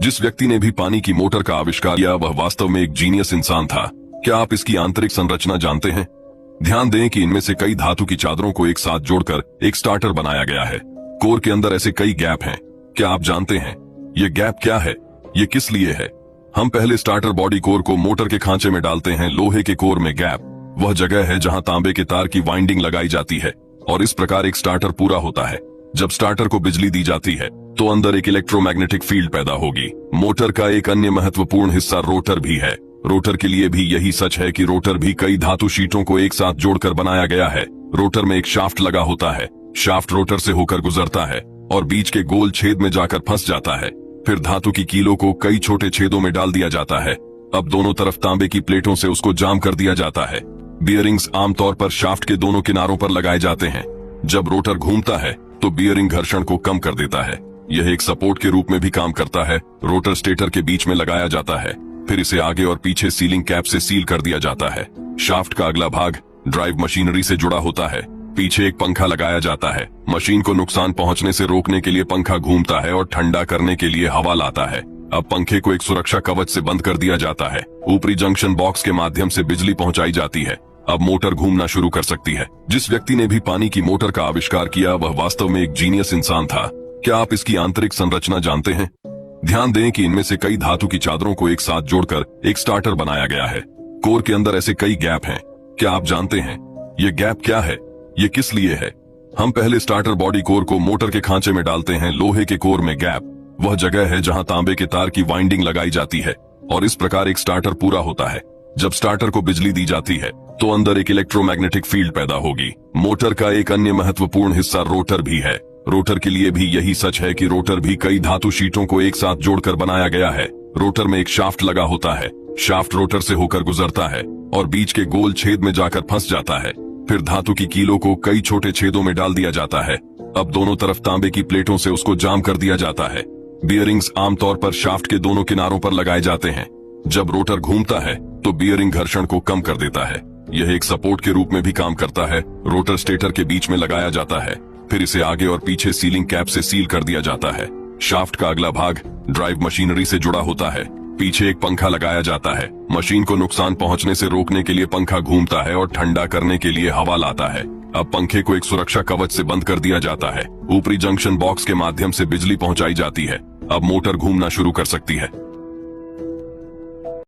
जिस व्यक्ति ने भी पानी की मोटर का आविष्कार किया वह वास्तव में एक जीनियस इंसान था। क्या आप इसकी आंतरिक संरचना जानते हैं? ध्यान दें कि इनमें से कई धातु की चादरों को एक साथ जोड़कर एक स्टार्टर बनाया गया है। कोर के अंदर ऐसे कई गैप हैं। क्या आप जानते हैं ये गैप क्या है, ये किस लिए है? हम पहले स्टार्टर बॉडी कोर को मोटर के खांचे में डालते हैं। लोहे के कोर में गैप वह जगह है जहां तांबे के तार की वाइंडिंग लगाई जाती है और इस प्रकार एक स्टार्टर पूरा होता है। जब स्टार्टर को बिजली दी जाती है तो अंदर एक इलेक्ट्रोमैग्नेटिक फील्ड पैदा होगी। मोटर का एक अन्य महत्वपूर्ण हिस्सा रोटर भी है। रोटर के लिए भी यही सच है कि रोटर भी कई धातु शीटों को एक साथ जोड़कर बनाया गया है। रोटर में एक शाफ्ट लगा होता है। शाफ्ट रोटर से होकर गुजरता है और बीच के गोल छेद में जाकर फंस जाता है। फिर धातु की कीलों को कई छोटे छेदों में डाल दिया जाता है। अब दोनों तरफ तांबे की प्लेटों से उसको जाम कर दिया जाता है। बियरिंग्स आमतौर पर शाफ्ट के दोनों किनारों पर लगाए जाते हैं। जब रोटर घूमता है तो बियरिंग घर्षण को कम कर देता है। यह एक सपोर्ट के रूप में भी काम करता है। रोटर स्टेटर के बीच में लगाया जाता है, फिर इसे आगे और पीछे सीलिंग कैप से सील कर दिया जाता है। शाफ्ट का अगला भाग ड्राइव मशीनरी से जुड़ा होता है। पीछे एक पंखा लगाया जाता है। मशीन को नुकसान पहुंचने से रोकने के लिए पंखा घूमता है और ठंडा करने के लिए हवा लाता है। अब पंखे को एक सुरक्षा कवच से बंद कर दिया जाता है। ऊपरी जंक्शन बॉक्स के माध्यम से बिजली पहुंचाई जाती है। अब मोटर घूमना शुरू कर सकती है। जिस व्यक्ति ने भी पानी की मोटर का आविष्कार किया वह वास्तव में एक जीनियस इंसान था। क्या आप इसकी आंतरिक संरचना जानते हैं? ध्यान दें कि इनमें से कई धातु की चादरों को एक साथ जोड़कर एक स्टार्टर बनाया गया है। कोर के अंदर ऐसे कई गैप हैं। क्या आप जानते हैं ये गैप क्या है, ये किस लिए है? हम पहले स्टार्टर बॉडी कोर को मोटर के खांचे में डालते हैं। लोहे के कोर में गैप वह जगह है जहां तांबे के तार की वाइंडिंग लगाई जाती है और इस प्रकार एक स्टार्टर पूरा होता है। जब स्टार्टर को बिजली दी जाती है तो अंदर एक इलेक्ट्रोमैग्नेटिक फील्ड पैदा होगी। मोटर का एक अन्य महत्वपूर्ण हिस्सा रोटर भी है। रोटर के लिए भी यही सच है कि रोटर भी कई धातु शीटों को एक साथ जोड़कर बनाया गया है। रोटर में एक शाफ्ट लगा होता है। शाफ्ट रोटर से होकर गुजरता है और बीच के गोल छेद में जाकर फंस जाता है। फिर धातु की कीलों को कई छोटे छेदों में डाल दिया जाता है। अब दोनों तरफ तांबे की प्लेटों से उसको जाम कर दिया जाता है। बियरिंग्स आमतौर पर शाफ्ट के दोनों किनारों पर लगाए जाते हैं। जब रोटर घूमता है तो बियरिंग घर्षण को कम कर देता है। यह एक सपोर्ट के रूप में भी काम करता है। रोटर स्टेटर के बीच में लगाया जाता है, फिर इसे आगे और पीछे सीलिंग कैप से सील कर दिया जाता है। शाफ्ट का अगला भाग ड्राइव मशीनरी से जुड़ा होता है। पीछे एक पंखा लगाया जाता है। मशीन को नुकसान पहुंचने से रोकने के लिए पंखा घूमता है और ठंडा करने के लिए हवा लाता है। अब पंखे को एक सुरक्षा कवच से बंद कर दिया जाता है। ऊपरी जंक्शन बॉक्स के माध्यम से बिजली पहुंचाई जाती है। अब मोटर घूमना शुरू कर सकती है।